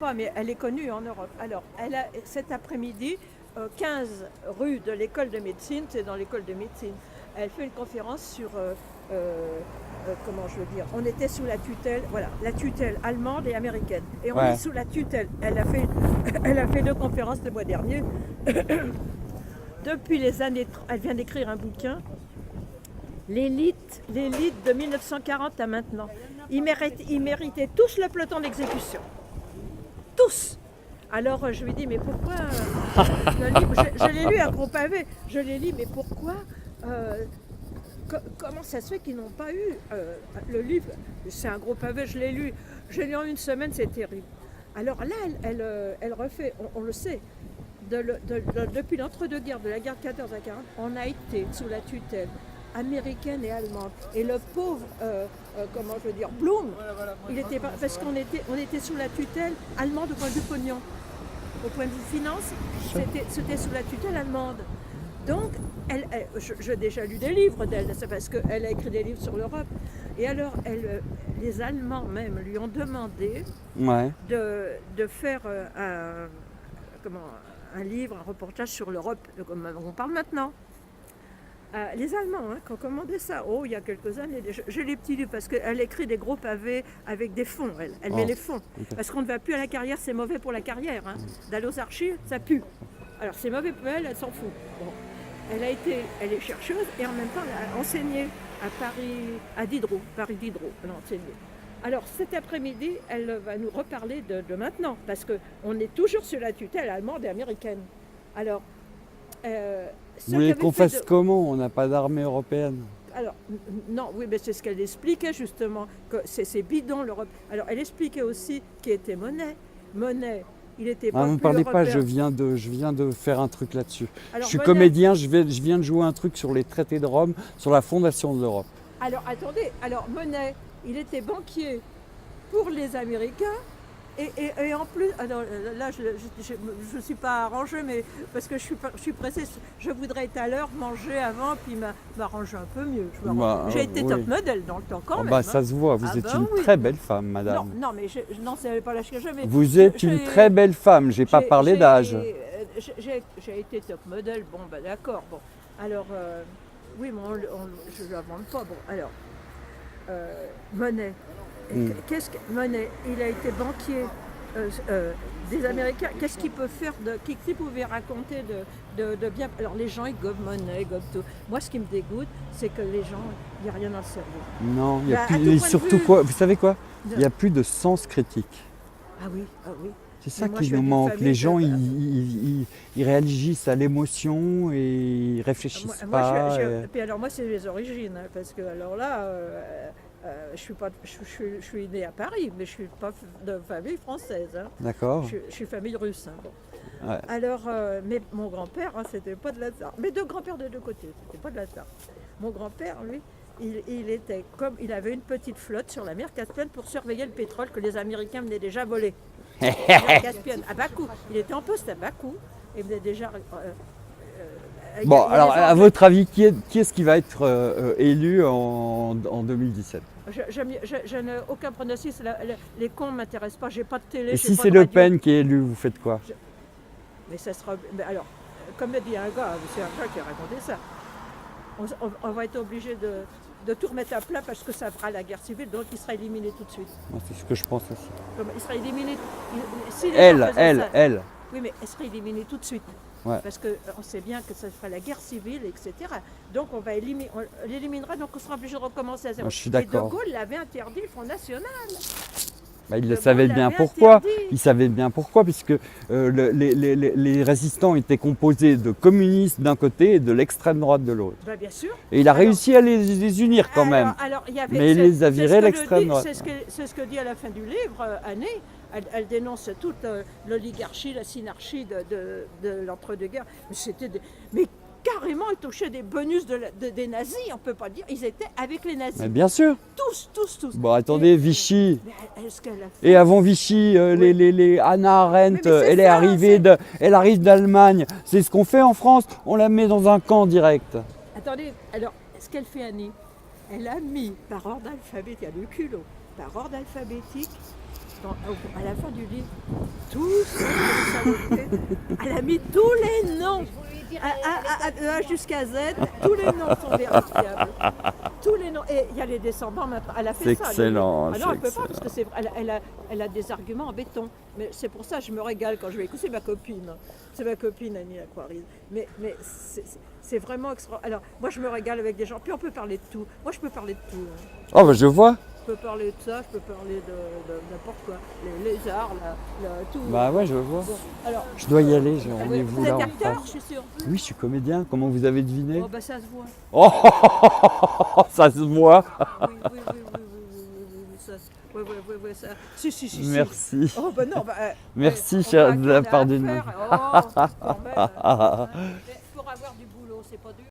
pas, mais elle est connue en Europe. Alors, elle a cet après-midi, 15 rue de l'école de médecine, c'est dans l'école de médecine. Elle fait une conférence sur, comment je veux dire, on était sous la tutelle, voilà, la tutelle allemande et américaine. Et on est Ouais. sous la tutelle. Elle a fait 2 conférences le mois dernier. Depuis les années, elle vient d'écrire un bouquin, l'élite de 1940 à maintenant. Ils méritaient tous le peloton d'exécution. Tous. Alors je lui dis, mais pourquoi le livre, je l'ai lu à gros pavé, je l'ai lu, mais pourquoi comment ça se fait qu'ils n'ont pas eu le livre? C'est un gros pavé, je l'ai lu en une semaine, c'est terrible. Alors là, elle refait, on le sait, depuis l'entre-deux-guerres, de la guerre de 14 à 40, on a été sous la tutelle américaine et allemande. Et le pauvre, comment je veux dire, Blum, il était pas, parce qu'on était sous la tutelle allemande au point de vue pognon. Au point de vue finance, c'était sous la tutelle allemande. Donc, j'ai déjà lu des livres d'elle, c'est parce qu'elle a écrit des livres sur l'Europe. Et alors, les Allemands même lui ont demandé Ouais. de faire un livre, un reportage sur l'Europe, comme on parle maintenant. Les Allemands qui ont commandé ça, il y a quelques années, j'ai les petits livres parce qu'elle écrit des gros pavés avec des fonds, elle met les fonds. Okay. Parce qu'on ne va plus à la carrière, c'est mauvais pour la carrière. D'aller aux archives, ça pue. Alors c'est mauvais pour elle, elle s'en fout. Bon. Elle est chercheuse et en même temps elle a enseigné à Paris Diderot, elle a enseigné. Alors cet après-midi, elle va nous reparler de maintenant, parce qu'on est toujours sur la tutelle allemande et américaine. Alors, vous voulez qu'on fasse comment? On n'a pas d'armée européenne. Alors, non, oui, mais c'est ce qu'elle expliquait justement, que c'est bidon l'Europe. Alors, elle expliquait aussi qui était Monet. Monet, il était pas Ne me plus parlez européen. pas, je viens de faire un truc là-dessus. Alors, je suis Monet, comédien, je viens de jouer un truc sur les traités de Rome, sur la fondation de l'Europe. Alors, attendez, Monet, il était banquier pour les Américains. Et en plus, alors là je ne suis pas arrangée, mais parce que je suis pressée, je voudrais tout à l'heure manger avant, puis m'arranger un peu mieux. J'ai été top modèle dans le temps quand même. Ça se voit, vous êtes une très belle femme, madame. Non, mais non, c'est pas l'âge que j'ai. Mais vous êtes une très belle femme, j'ai pas parlé d'âge. J'ai été top modèle, bon, bah d'accord. Bon. Alors, oui, mais je ne la vends pas. Bon, alors, Monet. Monet, il a été banquier des Américains. Qu'est-ce qu'il peut faire qui pouvait raconter de bien? Alors les gens ils gobent Monet, gobent tout. Moi ce qui me dégoûte, c'est que les gens, il n'y a rien dans le cerveau. Non, il y a plus. Et surtout quoi? Vous savez quoi? Il n'y a plus de sens critique. Ah oui. C'est ça qui nous manque. Les gens, ils réagissent à l'émotion et ils réfléchissent pas. Puis alors moi c'est les origines, parce que alors là. Je suis née à Paris, mais je ne suis pas de famille française. D'accord. Je suis famille russe. Bon. Ouais. Alors, mais mon grand-père, c'était pas de l'hasard. Mes deux grands-pères de deux côtés, c'était pas de l'hasard. Mon grand-père, lui, il avait une petite flotte sur la mer Caspienne pour surveiller le pétrole que les Américains venaient déjà voler. La mer Caspienne, à Bakou. Il était en poste à Bakou. Il venait déjà. Bon, alors à votre avis, qui est-ce qui va être élu en 2017? Je n'ai aucun pronostic, les cons ne m'intéressent pas, j'ai pas de télé. Et si c'est Le Pen qui est élu, vous faites quoi? Mais ça sera. Mais alors, comme me dit un gars, c'est un gars qui a raconté ça, on va être obligé de tout remettre à plat parce que ça fera la guerre civile, donc il sera éliminé tout de suite. C'est ce que je pense aussi. Il sera éliminé. Si elle. Oui, mais elle sera éliminée tout de suite. Ouais. Parce qu'on sait bien que ça fera la guerre civile, etc. Donc on l'éliminera, donc on sera obligé de recommencer à zéro. Je suis d'accord. Et De Gaulle l'avait interdit, le Front National. Il le savait bien pourquoi. Il savait bien pourquoi, puisque les résistants étaient composés de communistes d'un côté et de l'extrême droite de l'autre. Bien sûr. Et il a réussi à les unir quand même. Mais il les a virés l'extrême droite. C'est ce que dit à la fin du livre, Annie. Elle dénonce toute l'oligarchie, la synarchie de l'entre-deux-guerres. Mais carrément, ils touchaient des bonus des nazis, on ne peut pas dire. Ils étaient avec les nazis. Mais bien sûr. Tous. Bon, attendez, Vichy. Mais et avant Vichy, les Hannah Arendt, elle arrive d'Allemagne. C'est ce qu'on fait en France, on la met dans un camp direct. Attendez, alors, ce qu'elle fait, Annie, elle a mis par ordre alphabétique, il y a le culot, par ordre alphabétique, à la fin du livre, beauté. Elle a mis tous les noms. De A jusqu'à Z, tous les noms sont vérifiables. Tous les noms. Et il y a les descendants maintenant. Elle a fait C'est ça. excellent. Ah non, c'est elle ne peut pas excellent. parce que elle a des arguments en béton. Mais c'est pour ça que je me régale quand je vais écouter. C'est ma copine. C'est ma copine Annie Aquaris. Mais c'est vraiment extraordinaire. Alors, moi je me régale avec des gens. Puis on peut parler de tout. Moi je peux parler de tout. Hein. Oh, bah, je vois. Je peux parler de ça, je peux parler de n'importe quoi. Les lézards, tout. Bah ouais, je vois. Bon, alors, Je dois y aller, j'ai rendez-vous vous là êtes en acteur, face. je suis sûre. Oui, je suis comédien. Comment vous avez deviné? Oh, bah ça se voit. Oh, ça se voit. Oui, ça. Oui, ça. Si. Merci. Oh, bah non, bah. Merci, on cher va de la accorder part à d'une. faire. Oh, quand même.